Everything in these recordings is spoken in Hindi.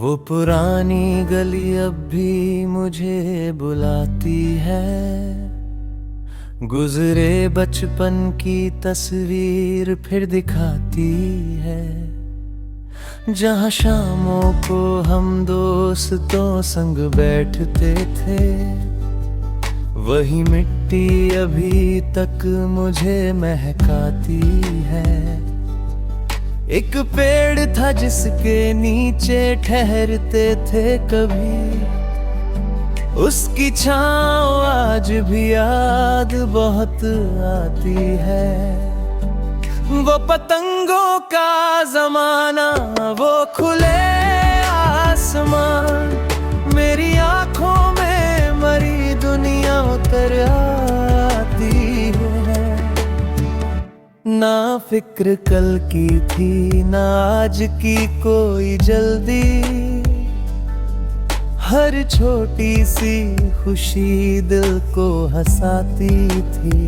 वो पुरानी गली अब भी मुझे बुलाती है। गुजरे बचपन की तस्वीर फिर दिखाती है। जहाँ शामों को हम दोस्तों संग बैठते थे, वही मिट्टी अभी तक मुझे महकाती है। एक पेड़ था जिसके नीचे ठहरते थे कभी, उसकी छाँव आज भी याद बहुत आती है। वो पतंगों का जमाना, वो खुले आसमान, मेरी आंखों में मरी दुनिया उतर आती है। ना फिक्र कल की थी ना आज की कोई जल्दी, हर छोटी सी खुशी दिल को हंसाती थी।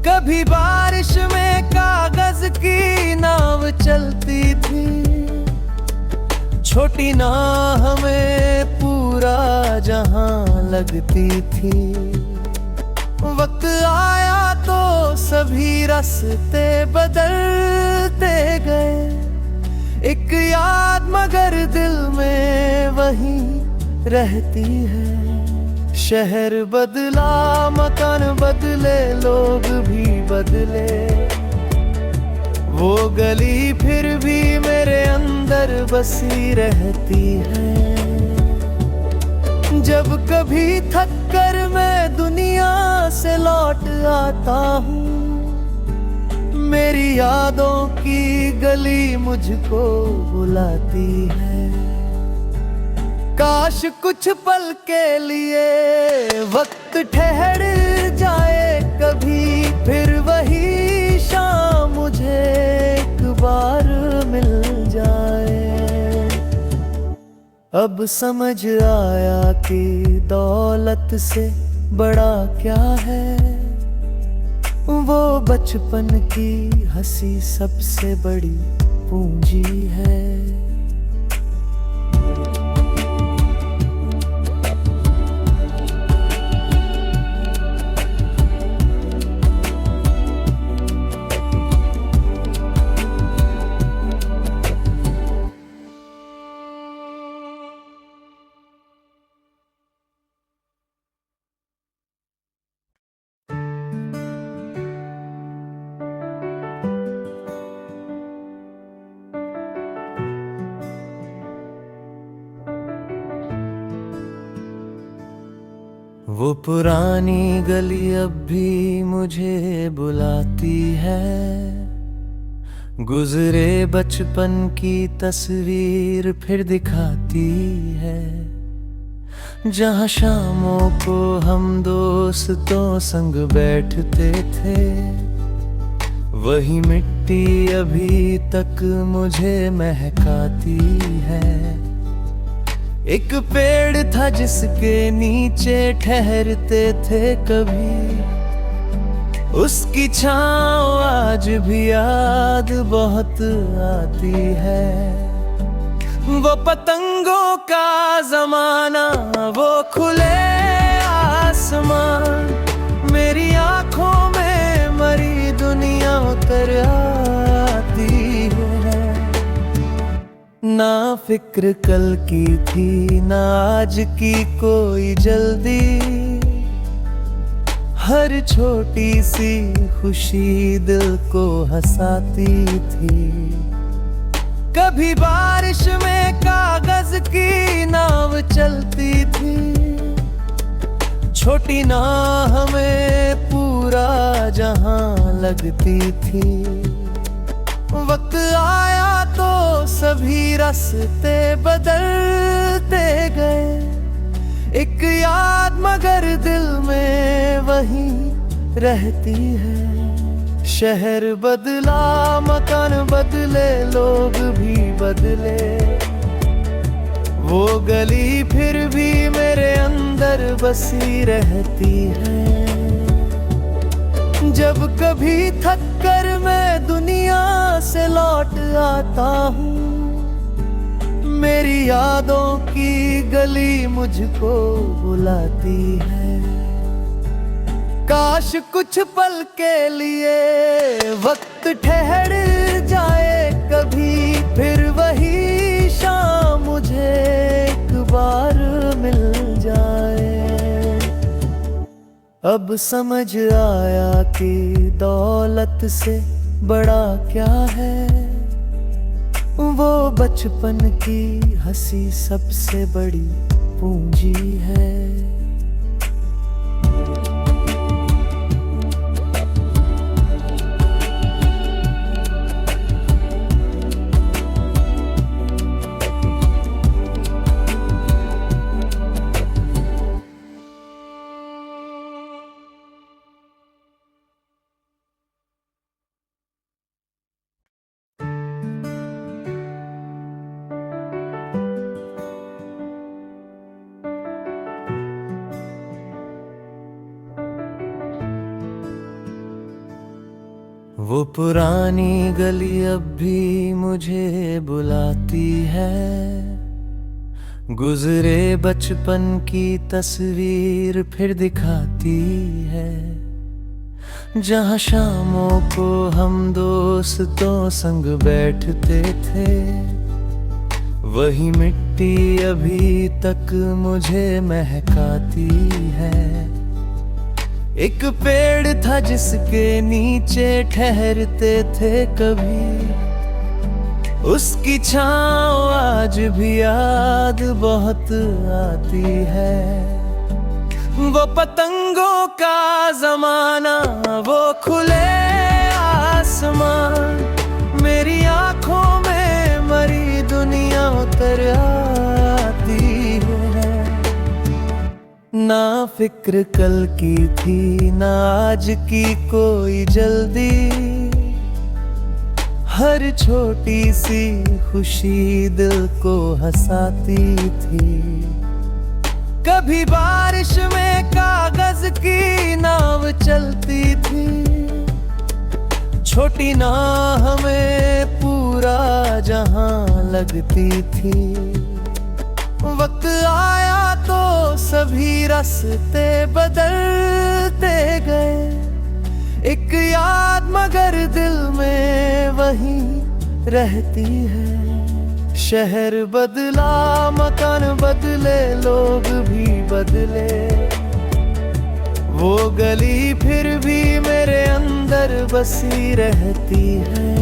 कभी बारिश में कागज की नाव चलती थी, छोटी नाव हमें पूरा जहां लगती थी। वक्त आया तो सभी रास्ते बदलते गए, एक याद मगर दिल में वही रहती है। शहर बदला, मकान बदले, लोग भी बदले, वो गली फिर भी मेरे अंदर बसी रहती है। जब कभी थक कर मैं दुनिया से लौट आता हूँ, मेरी यादों की गली मुझको बुलाती है। काश कुछ पल के लिए वक्त ठहर जाए कभी, फिर वही शाम मुझे एक बार मिल जाए। अब समझ आया कि दौलत से बड़ा क्या है, वो बचपन की हंसी सबसे बड़ी पूंजी है। वो पुरानी गली अब भी मुझे बुलाती है। गुजरे बचपन की तस्वीर फिर दिखाती है। जहाँ शामों को हम दोस्तों संग बैठते थे, वही मिट्टी अभी तक मुझे महकाती है। एक पेड़ था जिसके नीचे ठहरते थे कभी, उसकी छाँव आज भी याद बहुत आती है। वो पतंगों का जमाना, वो खुले आसमान, मेरी आंखों में मरी दुनिया उतर आती है। ना फिक्र कल की थी ना आज की कोई जल्दी, हर छोटी सी खुशी दिल को हंसाती थी। कभी बारिश में कागज की नाव चलती थी, छोटी नाव हमें पूरा जहां लगती थी। वक्त आया तो सभी रास्ते बदलते गए, एक याद मगर दिल में वही रहती है। शहर बदला, मकान बदले, लोग भी बदले, वो गली फिर भी मेरे अंदर बसी रहती है। जब कभी थक कर मैं दुनिया से लौट आता हूँ, मेरी यादों की गली मुझको बुलाती है। काश कुछ पल के लिए वक्त ठहर जाए कभी, फिर वही शाम मुझे एक बार मिल जाए। अब समझ आया कि दौलत से बड़ा क्या है, वो बचपन की हंसी सबसे बड़ी पूंजी है। वो पुरानी गली अब भी मुझे बुलाती है। गुजरे बचपन की तस्वीर फिर दिखाती है। जहाँ शामों को हम दोस्तों संग बैठते थे, वही मिट्टी अभी तक मुझे महकाती है। एक पेड़ था जिसके नीचे ठहरते थे कभी, उसकी छाँव आज भी याद बहुत आती है। वो पतंगों का जमाना, वो खुले आसमान, मेरी आंखों में मरी दुनिया उतर आती है। ना फिक्र कल की थी ना आज की कोई जल्दी, हर छोटी सी खुशी दिल को हंसाती थी। कभी बारिश में कागज की नाव चलती थी, छोटी नाव हमें पूरा जहां लगती थी। वक्त आया तो सभी रास्ते बदलते गए, एक याद मगर दिल में वही रहती है। शहर बदला, मकान बदले, लोग भी बदले, वो गली फिर भी मेरे अंदर बसी रहती है।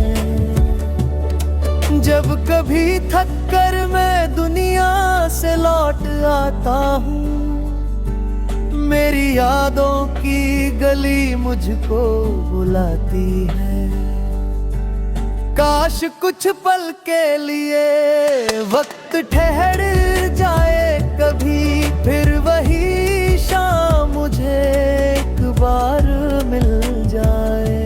जब कभी थक कर मैं दुनिया से लौट आता हूँ, मेरी यादों की गली मुझको बुलाती है। काश कुछ पल के लिए वक्त ठहर जाए कभी, फिर वही शाम मुझे एक बार मिल जाए।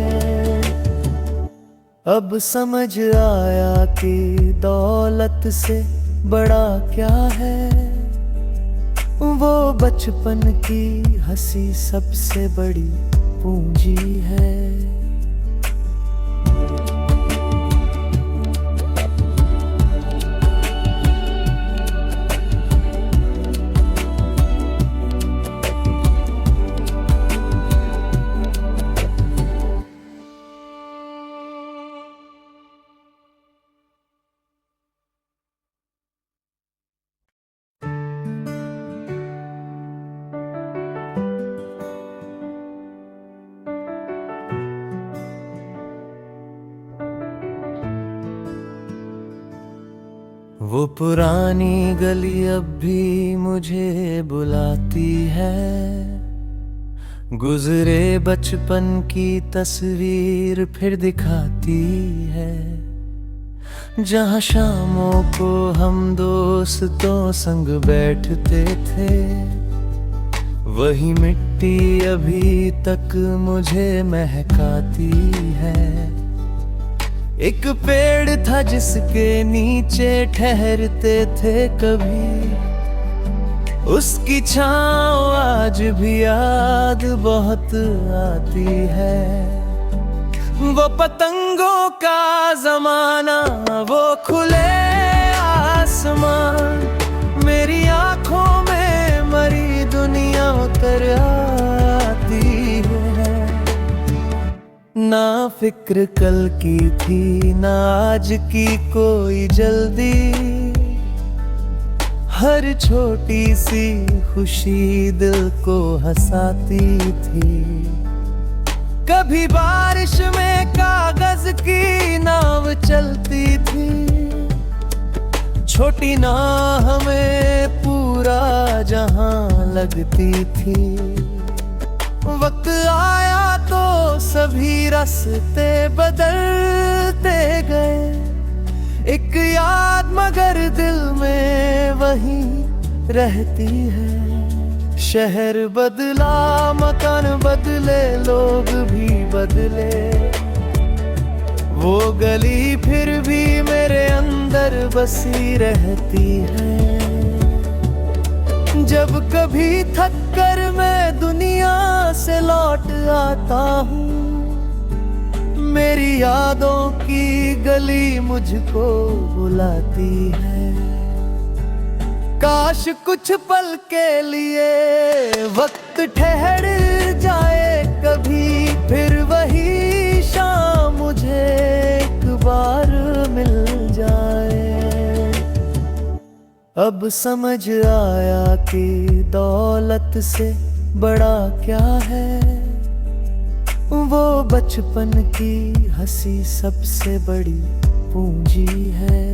अब समझ आया कि दौलत से बड़ा क्या है, वो बचपन की हंसी सबसे बड़ी पूंजी है। वो पुरानी गली अब भी मुझे बुलाती है। गुजरे बचपन की तस्वीर फिर दिखाती है। जहाँ शामों को हम दोस्तों संग बैठते थे, वही मिट्टी अभी तक मुझे महकाती है। एक पेड़ था जिसके नीचे ठहरते थे कभी, उसकी छाँव आज भी याद बहुत आती है। वो पतंगों का जमाना, वो खुले आसमान, आसमान, मेरी आंखों में मरी दुनिया उतर आती है। ना फिक्र कल की थी ना आज की कोई जल्दी, हर छोटी सी खुशी दिल को हंसाती थी। कभी बारिश में कागज की नाव चलती थी, छोटी नाव हमें पूरा जहां लगती थी। वक्त आया तो सभी रास्ते बदलते गए, एक याद मगर दिल में वही रहती है। शहर बदला, मकान बदले, लोग भी बदले, वो गली फिर भी मेरे अंदर बसी रहती है। जब कभी थक कर मैं दुनिया से लौट आता हूँ, मेरी यादों की गली मुझको बुलाती है। काश कुछ पल के लिए वक्त ठहर जाए कभी, फिर वही शाम मुझे एक बार मिल जाए। अब समझ आया कि दौलत से बड़ा क्या है, वो बचपन की हंसी सबसे बड़ी पूंजी है।